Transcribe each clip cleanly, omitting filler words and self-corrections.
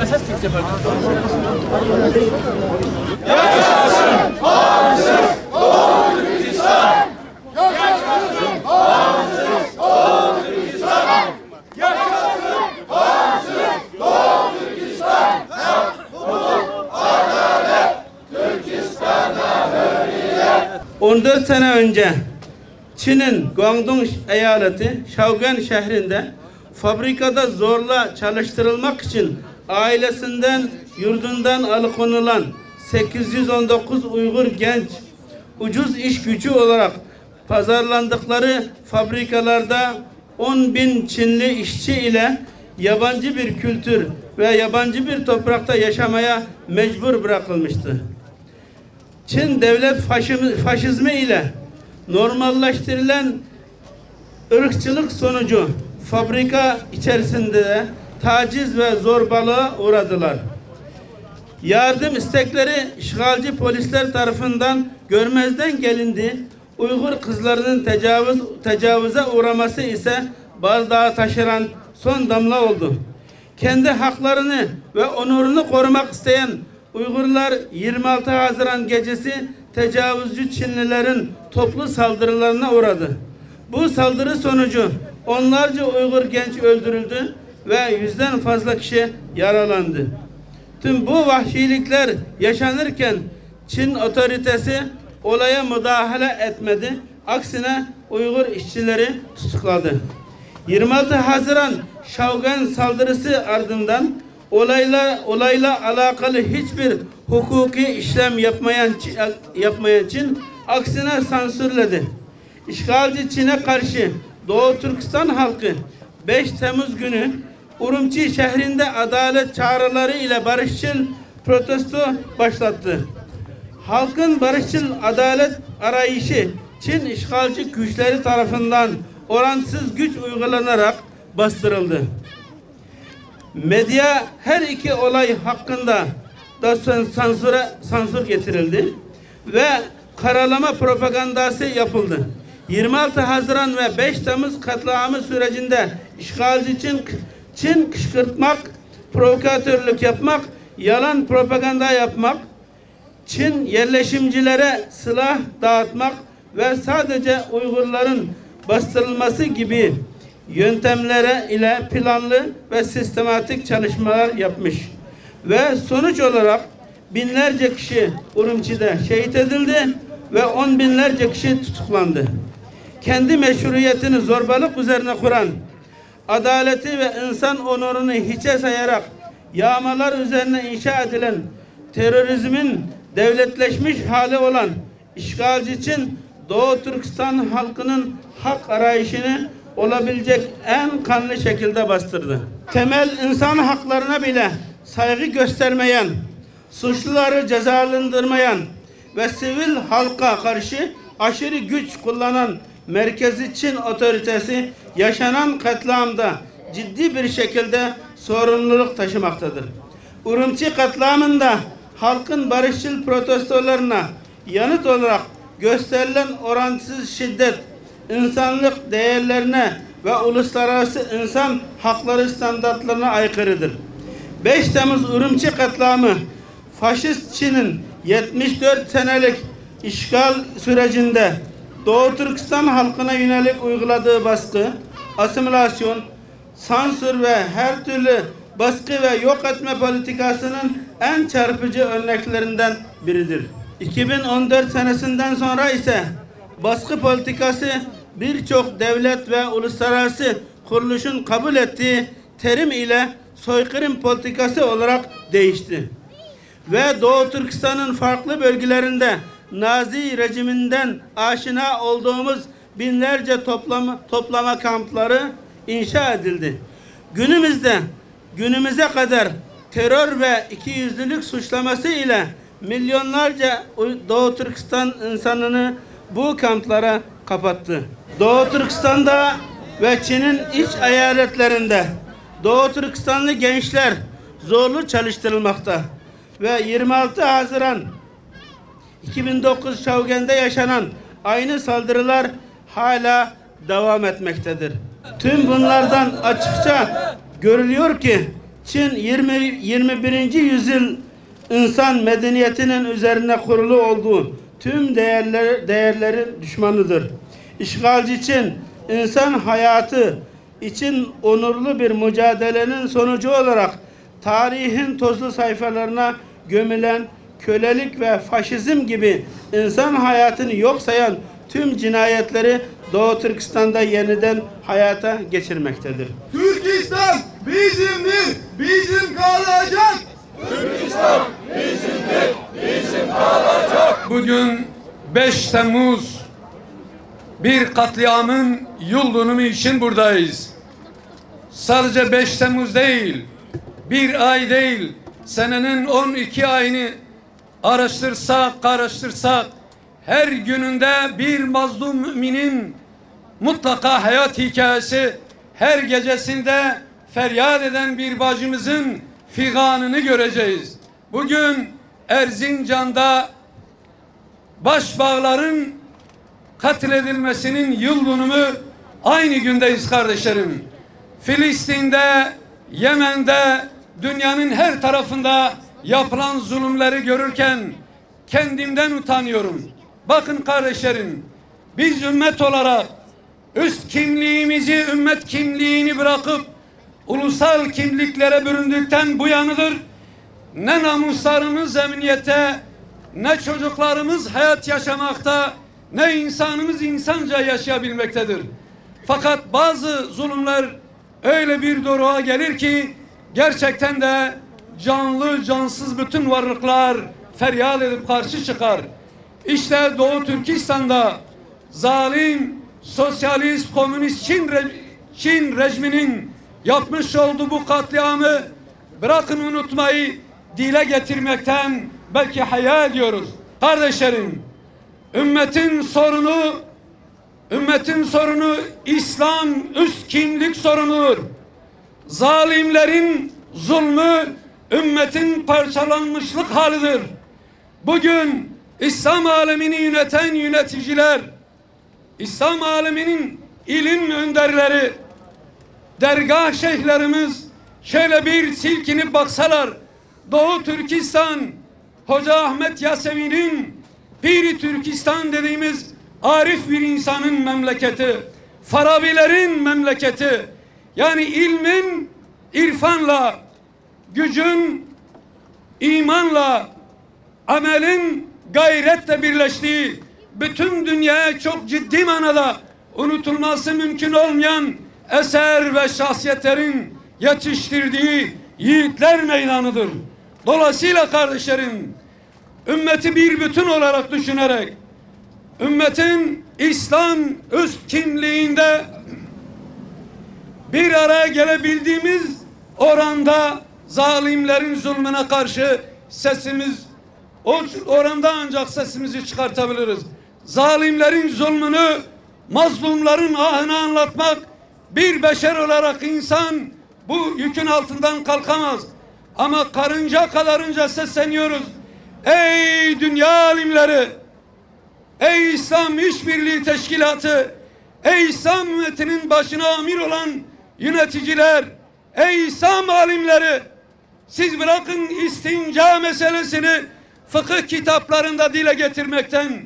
Esas Türkçe pardon. Yaşasın bağımsız Doğu Türkistan! Yaşasın bağımsız Doğu Türkistan! Yaşasın bağımsız Doğu Türkistan! Hak, hukuk, adalet, Türkistan'a hürriyet! 14 sene önce Çin'in Guangdong eyaleti Shaoguan şehrinde fabrikada zorla çalıştırılmak için ailesinden, yurdundan alıkonulan 819 Uygur genç ucuz iş gücü olarak pazarlandıkları fabrikalarda 10.000 Çinli işçi ile yabancı bir kültür ve yabancı bir toprakta yaşamaya mecbur bırakılmıştı. Çin devlet faşizmi ile normalleştirilen ırkçılık sonucu fabrika içerisinde de taciz ve zorbalığa uğradılar. Yardım istekleri işgalci polisler tarafından görmezden gelindi. Uygur kızlarının tecavüze uğraması ise bardağı taşıran son damla oldu. Kendi haklarını ve onurunu korumak isteyen Uygurlar 26 Haziran gecesi tecavüzcü Çinlilerin toplu saldırılarına uğradı. Bu saldırı sonucu onlarca Uygur genç öldürüldü ve 100'den fazla kişi yaralandı. Tüm bu vahşilikler yaşanırken Çin otoritesi olaya müdahale etmedi. Aksine Uygur işçileri tutukladı. 26 Haziran Shaoguan saldırısı ardından olayla alakalı hiçbir hukuki işlem yapmayan Çin aksine sansürledi. İşgalci Çin'e karşı Doğu Türkistan halkı 5 Temmuz günü Urumçi şehrinde adalet çağrıları ile barışçıl protesto başlattı. Halkın barışçıl adalet arayışı Çin işgalci güçleri tarafından oransız güç uygulanarak bastırıldı. Medya her iki olay hakkında da sansür getirildi ve karalama propagandası yapıldı. 26 Haziran ve 5 Temmuz katliamı sürecinde işgalci Çin kışkırtmak, provokatörlük yapmak, yalan propaganda yapmak, Çin yerleşimcilere silah dağıtmak ve sadece Uygurların bastırılması gibi yöntemlere ile planlı ve sistematik çalışmalar yapmış. Ve sonuç olarak binlerce kişi Urumçi'de şehit edildi ve 10 binlerce kişi tutuklandı. Kendi meşruiyetini zorbalık üzerine kuran, adaleti ve insan onurunu hiçe sayarak yağmalar üzerine inşa edilen terörizmin devletleşmiş hali olan işgalci için Doğu Türkistan halkının hak arayışını olabilecek en kanlı şekilde bastırdı. Temel insan haklarına bile saygı göstermeyen, suçluları cezalandırmayan ve sivil halka karşı aşırı güç kullanan Merkezi Çin otoritesi yaşanan katliamda ciddi bir şekilde sorumluluk taşımaktadır. Urumçi katliamında halkın barışçıl protestolarına yanıt olarak gösterilen oransız şiddet, insanlık değerlerine ve uluslararası insan hakları standartlarına aykırıdır. 5 Temmuz Urumçi katliamı, faşist Çin'in 74 senelik işgal sürecinde Doğu Türkistan halkına yönelik uyguladığı baskı, asimilasyon, sansür ve her türlü baskı ve yok etme politikasının en çarpıcı örneklerinden biridir. 2014 senesinden sonra ise baskı politikası birçok devlet ve uluslararası kuruluşun kabul ettiği terim ile soykırım politikası olarak değişti. Ve Doğu Türkistan'ın farklı bölgelerinde Nazi rejiminden aşina olduğumuz binlerce toplama kampları inşa edildi. Günümüze kadar terör ve ikiyüzlülük suçlaması ile milyonlarca Doğu Türkistan insanını bu kamplara kapattı. Doğu Türkistan'da ve Çin'in iç eyaletlerinde Doğu Türkistanlı gençler zorlu çalıştırılmakta ve 26 Haziran 2009 Şavgen'de yaşanan aynı saldırılar hala devam etmektedir. Tüm bunlardan açıkça görülüyor ki Çin 21. yüzyıl insan medeniyetinin üzerine kurulu olduğu tüm değerlerin düşmanıdır. İşgalci Çin, insan hayatı için onurlu bir mücadelenin sonucu olarak tarihin tozlu sayfalarına gömülen kölelik ve faşizm gibi insan hayatını yok sayan tüm cinayetleri Doğu Türkistan'da yeniden hayata geçirmektedir. Türkistan bizimdir, bizim kalacak. Türkistan bizimdir, bizim kalacak. Bugün 5 Temmuz bir katliamın yıl dönümü için buradayız. Sadece 5 Temmuz değil, bir ay değil, senenin 12 ayını araştırsak, her gününde bir mazlum müminin mutlaka hayat hikayesi, her gecesinde feryat eden bir bacımızın figanını göreceğiz. Bugün Erzincan'da başbağların katledilmesinin yıl dönümü, aynı gündeyiz kardeşlerim. Filistin'de, Yemen'de, dünyanın her tarafında yapılan zulümleri görürken kendimden utanıyorum. Bakın kardeşlerim, biz ümmet olarak üst kimliğimizi, ümmet kimliğini bırakıp ulusal kimliklere büründükten bu yanıdır ne namuslarımız emniyete, ne çocuklarımız hayat yaşamakta, ne insanımız insanca yaşayabilmektedir. Fakat bazı zulümler öyle bir doruğa gelir ki gerçekten de canlı cansız bütün varlıklar feryat edip karşı çıkar. İşte Doğu Türkistan'da zalim, sosyalist, komünist Çin rejiminin yapmış olduğu bu katliamı bırakın unutmayı, dile getirmekten belki hayal ediyoruz. Kardeşlerim, ümmetin sorunu İslam üst kimlik sorunudur. Zalimlerin zulmü ümmetin parçalanmışlık halidir. Bugün İslam alemini yöneten yöneticiler, İslam aleminin ilim önderleri, dergah şeyhlerimiz şöyle bir silkinip baksalar, Doğu Türkistan, Hoca Ahmet Yasevi'nin Piri Türkistan dediğimiz arif bir insanın memleketi, Farabilerin memleketi, yani ilmin, irfanla, gücün, imanla, amelin gayretle birleştiği, bütün dünyaya çok ciddi manada unutulması mümkün olmayan eser ve şahsiyetlerin yetiştirdiği yiğitler meydanıdır. Dolayısıyla kardeşlerim, ümmeti bir bütün olarak düşünerek, ümmetin İslam üst kimliğinde bir araya gelebildiğimiz oranda zalimlerin zulmüne karşı sesimiz, o oranda ancak sesimizi çıkartabiliriz. Zalimlerin zulmünü, mazlumların ahını anlatmak, bir beşer olarak insan bu yükün altından kalkamaz. Ama karınca kadarınca sesleniyoruz. Ey dünya alimleri, ey İslam İşbirliği Teşkilatı, ey İslam ümmetinin başına amir olan yöneticiler, ey İslam alimleri, siz bırakın istinca meselesini fıkıh kitaplarında dile getirmekten,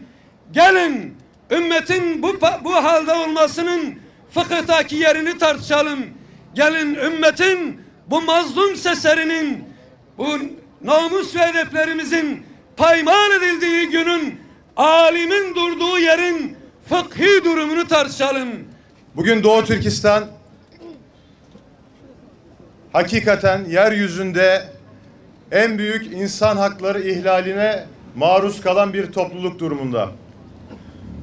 gelin ümmetin bu halde olmasının fıkıhtaki yerini tartışalım. Gelin ümmetin bu mazlum seslerinin, bu namus ve edeplerimizin paymal edildiği günün, alimin durduğu yerin fıkhi durumunu tartışalım. Bugün Doğu Türkistan hakikaten yeryüzünde en büyük insan hakları ihlaline maruz kalan bir topluluk durumunda.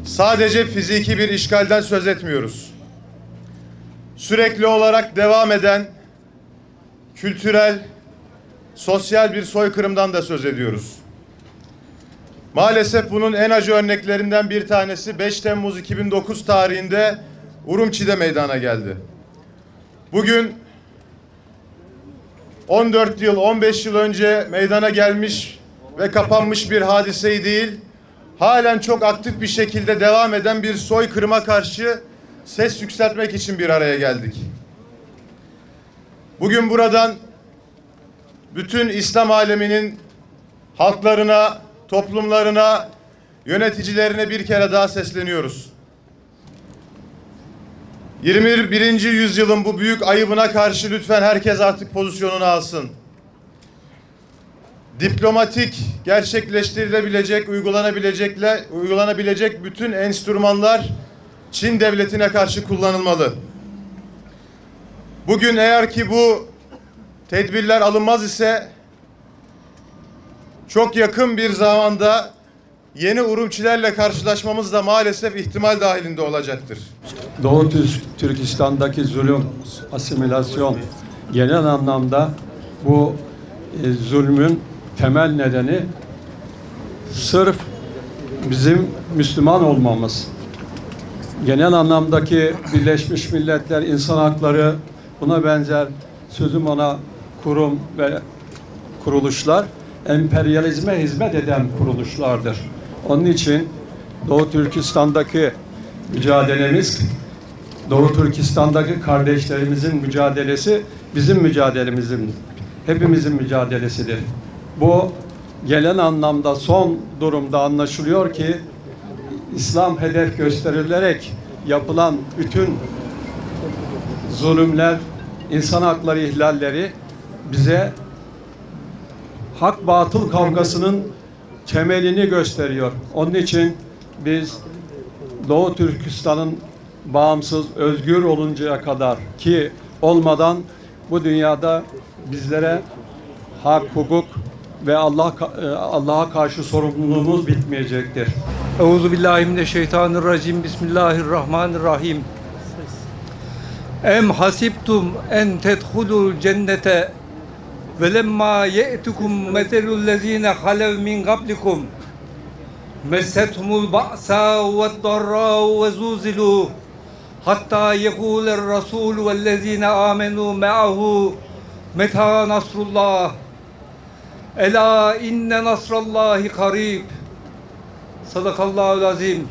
Sadece fiziki bir işgalden söz etmiyoruz. Sürekli olarak devam eden kültürel, sosyal bir soykırımdan da söz ediyoruz. Maalesef bunun en acı örneklerinden bir tanesi 5 Temmuz 2009 tarihinde Urumçi'de meydana geldi. Bugün 14 yıl, 15 yıl önce meydana gelmiş ve kapanmış bir hadiseyi değil, halen çok aktif bir şekilde devam eden bir soykırıma karşı ses yükseltmek için bir araya geldik. Bugün buradan bütün İslam aleminin halklarına, toplumlarına, yöneticilerine bir kere daha sesleniyoruz. 21. yüzyılın bu büyük ayıbına karşı lütfen herkes artık pozisyonunu alsın. Diplomatik, gerçekleştirilebilecek, uygulanabilecek bütün enstrümanlar Çin devletine karşı kullanılmalı. Bugün eğer ki bu tedbirler alınmaz ise çok yakın bir zamanda yeni Urumçilerle karşılaşmamız da maalesef ihtimal dahilinde olacaktır. Doğu Türkistan'daki zulüm, asimilasyon genel anlamda bu zulmün temel nedeni sırf bizim Müslüman olmamız. Genel anlamdaki Birleşmiş Milletler İnsan Hakları, buna benzer sözüm ona kurum ve kuruluşlar emperyalizme hizmet eden kuruluşlardır. Onun için Doğu Türkistan'daki mücadelemiz, Doğu Türkistan'daki kardeşlerimizin mücadelesi bizim mücadelemizin, hepimizin mücadelesidir. Bu gelen anlamda son durumda anlaşılıyor ki İslam hedef gösterilerek yapılan bütün zulümler, insan hakları ihlalleri bize hak batıl kavgasının temelini gösteriyor. Onun için biz Doğu Türkistan'ın bağımsız, özgür oluncaya kadar ki olmadan bu dünyada bizlere hak, hukuk ve Allah'a karşı sorumluluğumuz bitmeyecektir. Euzubillahimineşşeytanirracim. Bismillahirrahmanirrahim. Em hasibtum en tedhulul cennete ve lemma ye'tukum metelullezine halev min qablikum messethumul ba'sa ve'd-darra ve zuzilu hatta yekul'er rasul vellezine amenu ma'ahu meta nasrullah ela inne nasrallahi karib. Sadakallahul azim.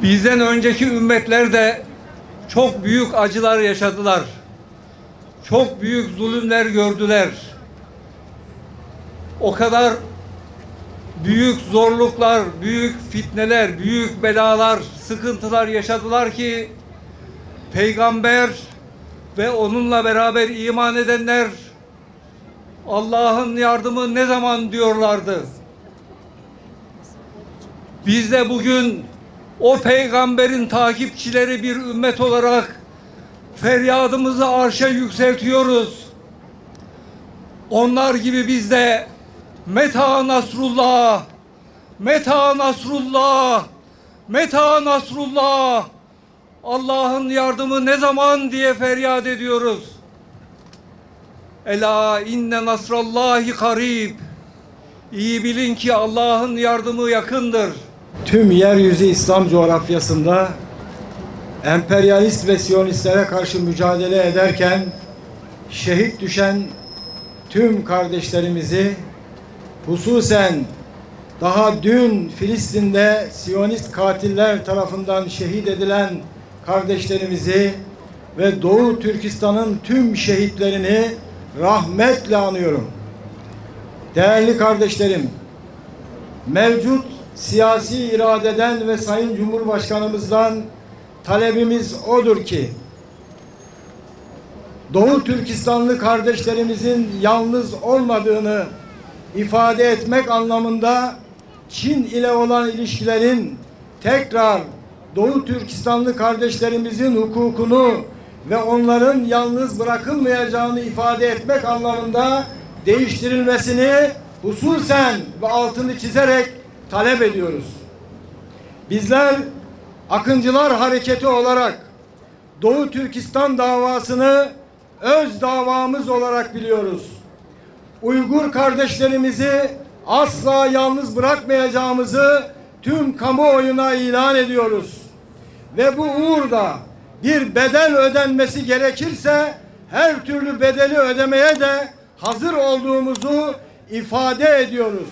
Bizden önceki ümmetler de çok büyük acılar yaşadılar. Çok büyük zulümler gördüler. O kadar büyük zorluklar, büyük fitneler, büyük belalar, sıkıntılar yaşadılar ki peygamber ve onunla beraber iman edenler Allah'ın yardımı ne zaman diyorlardı. Biz de bugün o peygamberin takipçileri bir ümmet olarak feryadımızı arşa yükseltiyoruz. Onlar gibi biz de meta nasrullah, meta nasrullah, meta nasrullah, Allah'ın yardımı ne zaman diye feryat ediyoruz. Ela inne nasrallahi karib. İyi bilin ki Allah'ın yardımı yakındır. Tüm yeryüzü İslam coğrafyasında emperyalist ve siyonistlere karşı mücadele ederken şehit düşen tüm kardeşlerimizi, hususen daha dün Filistin'de siyonist katiller tarafından şehit edilen kardeşlerimizi ve Doğu Türkistan'ın tüm şehitlerini rahmetle anıyorum. Değerli kardeşlerim, mevcut siyasi iradeden ve Sayın Cumhurbaşkanımızdan talebimiz odur ki Doğu Türkistanlı kardeşlerimizin yalnız olmadığını ifade etmek anlamında Çin ile olan ilişkilerin tekrar Doğu Türkistanlı kardeşlerimizin hukukunu ve onların yalnız bırakılmayacağını ifade etmek anlamında değiştirilmesini hususen ve altını çizerek talep ediyoruz. Bizler Akıncılar Hareketi olarak Doğu Türkistan davasını öz davamız olarak biliyoruz. Uygur kardeşlerimizi asla yalnız bırakmayacağımızı tüm kamuoyuna ilan ediyoruz. Ve bu uğurda bir bedel ödenmesi gerekirse her türlü bedeli ödemeye de hazır olduğumuzu ifade ediyoruz.